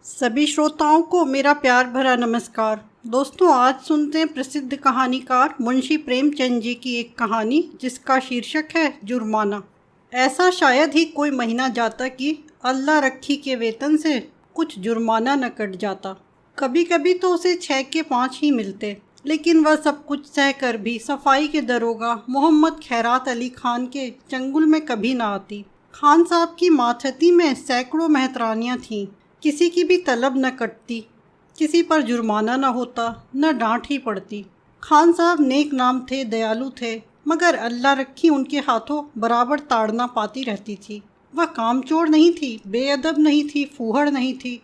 सभी श्रोताओं को मेरा प्यार भरा नमस्कार। दोस्तों, आज सुनते हैं प्रसिद्ध कहानीकार मुंशी प्रेमचंद जी की एक कहानी जिसका शीर्षक है जुर्माना। ऐसा शायद ही कोई महीना जाता कि अल्लाह रखी के वेतन से कुछ जुर्माना न कट जाता। कभी कभी तो उसे 6 के 5 ही मिलते, लेकिन वह सब कुछ सह कर भी सफाई के दरोगा मोहम्मद खैरात अली खान के चंगुल में कभी ना आती। खान साहब की मातहती में सैकड़ों मेहतरानियाँ थीं। किसी की भी तलब न कटती, किसी पर जुर्माना न होता, न डांट ही पड़ती। खान साहब नेक नाम थे, दयालु थे, मगर अल्लाह रखी उनके हाथों बराबर ताड़ना पाती रहती थी। वह कामचोर नहीं थी, बेअदब नहीं थी, फूहड़ नहीं थी,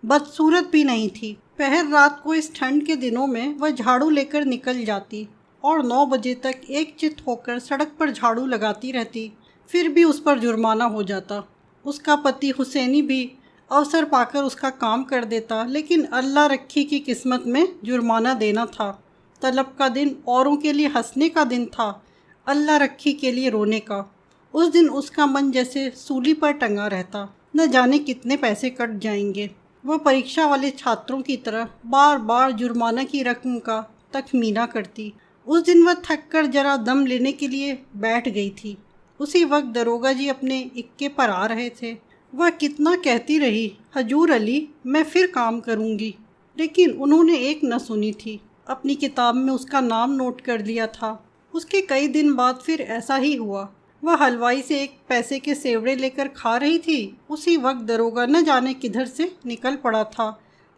बदसूरत भी नहीं थी। पहर रात को इस ठंड के दिनों में वह झाड़ू लेकर निकल जाती और 9 बजे तक एकचित्त होकर सड़क पर झाड़ू लगाती रहती। फिर भी उस पर जुर्माना हो जाता। उसका पति हुसैनी भी अवसर पाकर उसका काम कर देता, लेकिन अल्लाह रखी की किस्मत में जुर्माना देना था। तलब का दिन औरों के लिए हंसने का दिन था, अल्लाह रखी के लिए रोने का। उस दिन उसका मन जैसे सूली पर टंगा रहता, न जाने कितने पैसे कट जाएंगे। वह परीक्षा वाले छात्रों की तरह बार बार जुर्माना की रकम का तखमीना करती। उस दिन वह थक कर जरा दम लेने के लिए बैठ गई थी। उसी वक्त दरोगा जी अपने इक्के पर आ रहे थे। वह कितना कहती रही, हजूर अली, मैं फिर काम करूंगी, लेकिन उन्होंने एक न सुनी थी। अपनी किताब में उसका नाम नोट कर लिया था। उसके कई दिन बाद फिर ऐसा ही हुआ। वह हलवाई से 1 पैसे के सेवड़े लेकर खा रही थी। उसी वक्त दरोगा न जाने किधर से निकल पड़ा था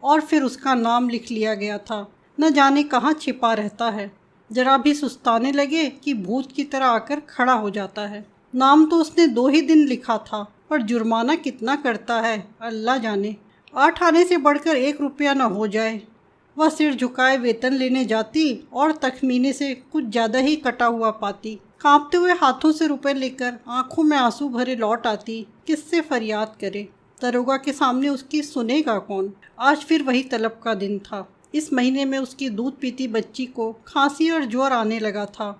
और फिर उसका नाम लिख लिया गया था। न जाने कहाँ छिपा रहता है। जरा भी सुस्ताने लगे कि भूत की तरह आकर खड़ा हो जाता है। नाम तो उसने 2 ही दिन लिखा था, पर जुर्माना कितना करता है अल्लाह जाने। 8 आने से बढ़कर 1 रुपया न हो जाए। वह सिर झुकाए वेतन लेने जाती और तखमीने से कुछ ज़्यादा ही कटा हुआ पाती। कांपते हुए हाथों से रुपए लेकर आंखों में आंसू भरे लौट आती। किससे फरियाद करे? दरोगा के सामने उसकी सुनेगा कौन? आज फिर वही तलब का दिन था। इस महीने में उसकी दूध पीती बच्ची को खांसी और ज्वर आने लगा था।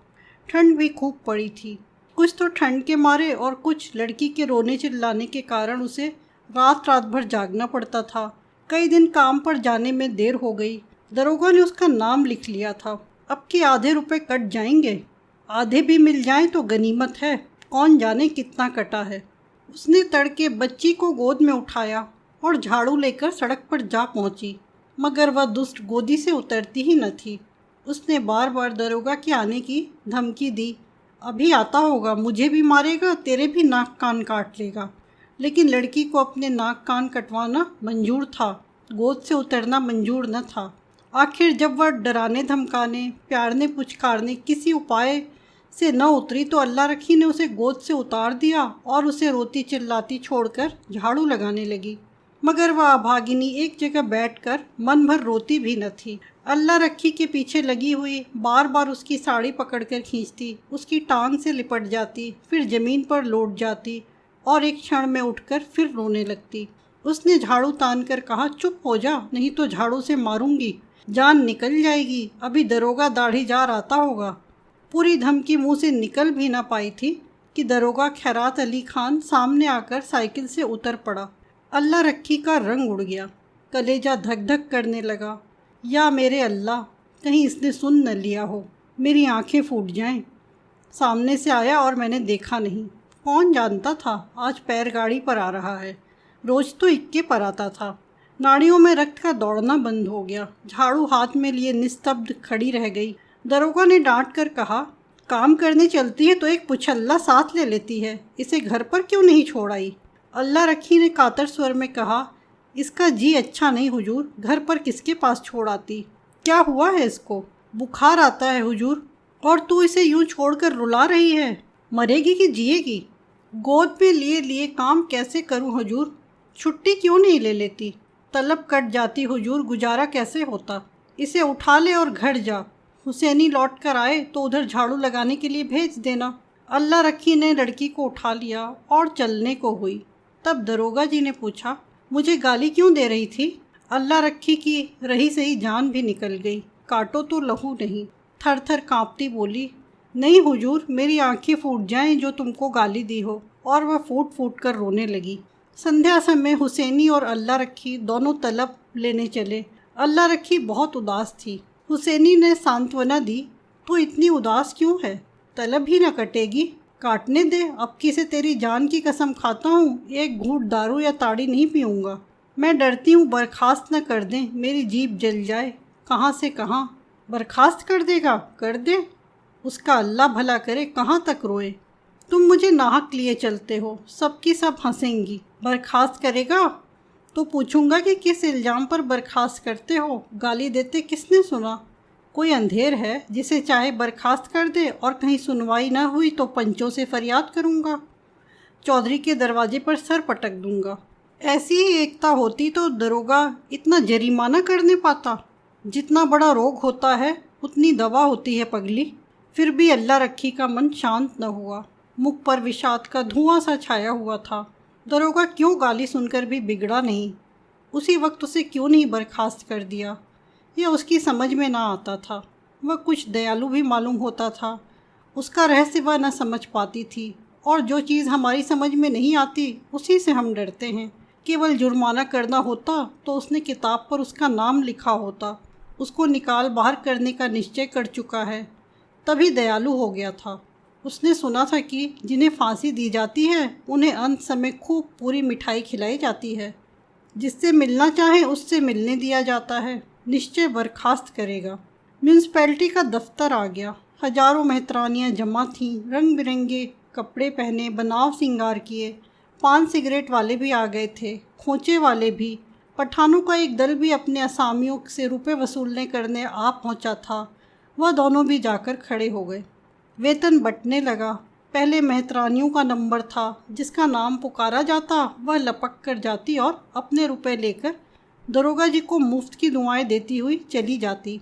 ठंड भी खूब पड़ी थी। कुछ तो ठंड के मारे और कुछ लड़की के रोने चिल्लाने के कारण उसे रात रात भर जागना पड़ता था। कई दिन काम पर जाने में देर हो गई। दरोगा ने उसका नाम लिख लिया था। अब के आधे रुपए कट जाएंगे। आधे भी मिल जाएं तो गनीमत है, कौन जाने कितना कटा है। उसने तड़के बच्ची को गोद में उठाया और झाड़ू लेकर सड़क पर जा पहुंची, मगर वह दुष्ट गोदी से उतरती ही न थी। उसने बार बार दरोगा के आने की धमकी दी। अभी आता होगा, मुझे भी मारेगा, तेरे भी नाक कान काट लेगा। लेकिन लड़की को अपने नाक कान कटवाना मंजूर था, गोद से उतरना मंजूर न था। आखिर जब वह डराने धमकाने, प्यारने पुचकारने किसी उपाय से न उतरी तो अल्लाह रखी ने उसे गोद से उतार दिया और उसे रोती चिल्लाती छोड़कर झाड़ू लगाने लगी। मगर वह अभागिनी एक जगह बैठकर मन भर रोती भी न थी। अल्लाह रखी के पीछे लगी हुई बार बार उसकी साड़ी पकड़कर खींचती, उसकी टांग से लिपट जाती, फिर ज़मीन पर लौट जाती और एक क्षण में उठकर फिर रोने लगती। उसने झाड़ू तान कर कहा, चुप हो जा, नहीं तो झाड़ू से मारूंगी, जान निकल जाएगी। अभी दरोगा दाढ़ी जार आता होगा। पूरी धमकी मुंह से निकल भी ना पाई थी कि दरोगा खैरात अली खान सामने आकर साइकिल से उतर पड़ा। अल्लाह रखी का रंग उड़ गया, कलेजा धक धक करने लगा। या मेरे अल्लाह, कहीं इसने सुन न लिया हो, मेरी आंखें फूट जाएं। सामने से आया और मैंने देखा नहीं। कौन जानता था आज पैर गाड़ी पर आ रहा है। रोज तो इक्के पर आता था। नाड़ियों में रक्त का दौड़ना बंद हो गया। झाड़ू हाथ में लिए निस्तब्ध खड़ी रह गई। दरोगा ने डांट कर कहा, काम करने चलती है तो एक पुछल्ला साथ ले लेती है, इसे घर पर क्यों नहीं छोड़ आई? अल्लाह रखी ने कातर स्वर में कहा, इसका जी अच्छा नहीं हुजूर, घर पर किसके पास छोड़ आती? क्या हुआ है इसको? बुखार आता है हुजूर। और तू इसे यूं छोड़कर रुला रही है? मरेगी कि जिएगी? गोद में लिए लिए काम कैसे करूं हुजूर? छुट्टी क्यों नहीं ले लेती? तलब कट जाती हुजूर, गुजारा कैसे होता? इसे उठा ले और घर जा। हुसैनी लौट कर आए तो उधर झाड़ू लगाने के लिए भेज देना। अल्लाह रखी ने लड़की को उठा लिया और चलने को हुई। तब दरोगा जी ने पूछा, मुझे गाली क्यों दे रही थी? अल्लाह रखी की रही सही जान भी निकल गई, काटो तो लहू नहीं। थर थर कांपती बोली, नहीं हुजूर, मेरी आंखें फूट जाएं जो तुमको गाली दी हो। और वह फूट फूट कर रोने लगी। संध्या समय हुसैनी और अल्लाह रखी दोनों तलब लेने चले। अल्लाह रखी बहुत उदास थी। हुसैनी ने सांत्वना दी, तो इतनी उदास क्यों है? तलब ही न कटेगी, काटने दे। अब की से तेरी जान की कसम खाता हूँ, एक घूंट दारू या ताड़ी नहीं पीऊँगा। मैं डरती हूँ बर्खास्त न कर दें, मेरी जीभ जल जाए। कहाँ से कहाँ? बर्खास्त कर देगा? कर दे, उसका अल्लाह भला करे, कहाँ तक रोए। तुम मुझे नाहक लिए चलते हो, सबकी सब हंसेंगी। बर्खास्त करेगा तो पूछूंगा कि किस इल्ज़ाम पर बर्खास्त करते हो? गाली देते किसने सुना? कोई अंधेर है जिसे चाहे बर्खास्त कर दे, और कहीं सुनवाई न हुई तो पंचों से फरियाद करूंगा, चौधरी के दरवाजे पर सर पटक दूंगा। ऐसी ही एकता होती तो दरोगा इतना जरिमाना करने पाता। जितना बड़ा रोग होता है उतनी दवा होती है पगली। फिर भी अल्लाह रखी का मन शांत न हुआ। मुख पर विषाद का धुआं सा छाया हुआ था। दरोगा क्यों गाली सुनकर भी बिगड़ा नहीं? उसी वक्त उसे क्यों नहीं बर्खास्त कर दिया? यह उसकी समझ में ना आता था। वह कुछ दयालु भी मालूम होता था। उसका रहस्य वह न समझ पाती थी, और जो चीज़ हमारी समझ में नहीं आती उसी से हम डरते हैं। केवल जुर्माना करना होता तो उसने किताब पर उसका नाम लिखा होता। उसको निकाल बाहर करने का निश्चय कर चुका है, तभी दयालु हो गया था। उसने सुना था कि जिन्हें फांसी दी जाती है उन्हें अंत समय खूब पूरी मिठाई खिलाई जाती है। जिससे मिलना चाहे उससे मिलने दिया जाता है। निश्चय बर्खास्त करेगा। म्यूनसिपैलिटी का दफ्तर आ गया। हजारों मेहतरानियाँ जमा थीं, रंग बिरंगे कपड़े पहने, बनाव सिंगार किए। पान सिगरेट वाले भी आ गए थे, खोचे वाले भी। पठानों का एक दल भी अपने असामियों से रुपए वसूलने करने आ पहुंचा था। वह दोनों भी जाकर खड़े हो गए। वेतन बंटने लगा। पहले मेहतरानियों का नंबर था। जिसका नाम पुकारा जाता वह लपक कर जाती और अपने रुपए लेकर दरोगा जी को मुफ्त की दुआएं देती हुई चली जाती।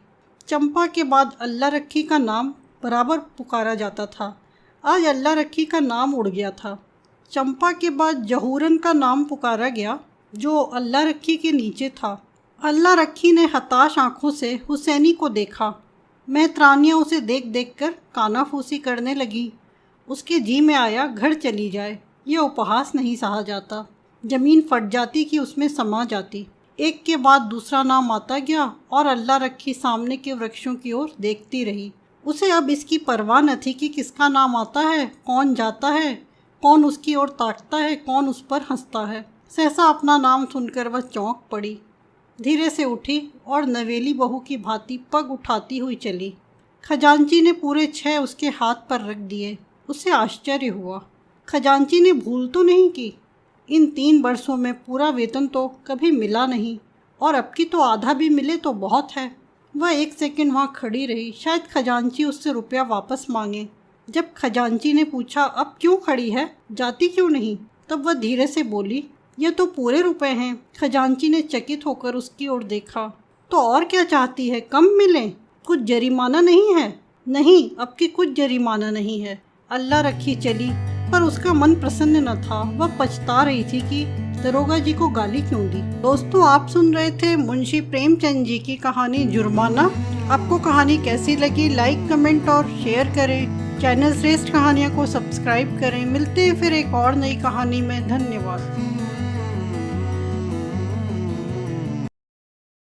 चंपा के बाद अल्लाह रखी का नाम बराबर पुकारा जाता था। आज अल्लाह रखी का नाम उड़ गया था। चंपा के बाद जहूरन का नाम पुकारा गया, जो अल्लाह रखी के नीचे था। अल्लाह रखी ने हताश आंखों से हुसैनी को देखा। मेहतरानियाँ उसे देख देख कर कानाफूसी करने लगी। उसके जी में आया घर चली जाए। यह उपहास नहीं सहा जाता। ज़मीन फट जाती कि उसमें समा जाती। एक के बाद दूसरा नाम आता गया, और अल्लाह रखी सामने के वृक्षों की ओर देखती रही। उसे अब इसकी परवाह न थी कि किसका नाम आता है, कौन जाता है, कौन उसकी ओर ताकता है, कौन उस पर हंसता है। सहसा अपना नाम सुनकर वह चौंक पड़ी। धीरे से उठी और नवेली बहू की भांति पग उठाती हुई चली। खजांची ने पूरे 6 उसके हाथ पर रख दिए। उसे आश्चर्य हुआ। खजांची ने भूल तो नहीं की। इन 3 वर्षों में पूरा वेतन तो कभी मिला नहीं, और अब की तो आधा भी मिले तो बहुत है। वह 1 सेकंड वहाँ खड़ी रही। शायद खजांची उससे रुपया वापस मांगे। जब खजांची ने पूछा, अब क्यों खड़ी है, जाती क्यों नहीं, तब वह धीरे से बोली, ये तो पूरे रुपए हैं। खजांची ने चकित होकर उसकी ओर देखा। तो और क्या चाहती है, कम मिले? कुछ जरिमाना नहीं है? नहीं, अब की कुछ जरिमाना नहीं है। अल्लाह रखी चली, पर उसका मन प्रसन्न न था। वह पछता रही थी कि दरोगा जी को गाली क्यों दी। दोस्तों, आप सुन रहे थे मुंशी प्रेमचंद जी की कहानी जुर्माना। आपको कहानी कैसी लगी? लाइक, कमेंट और शेयर करें। चैनल श्रेष्ठ कहानियाँ को सब्सक्राइब करें। मिलते हैं फिर एक और नई कहानी में। धन्यवाद।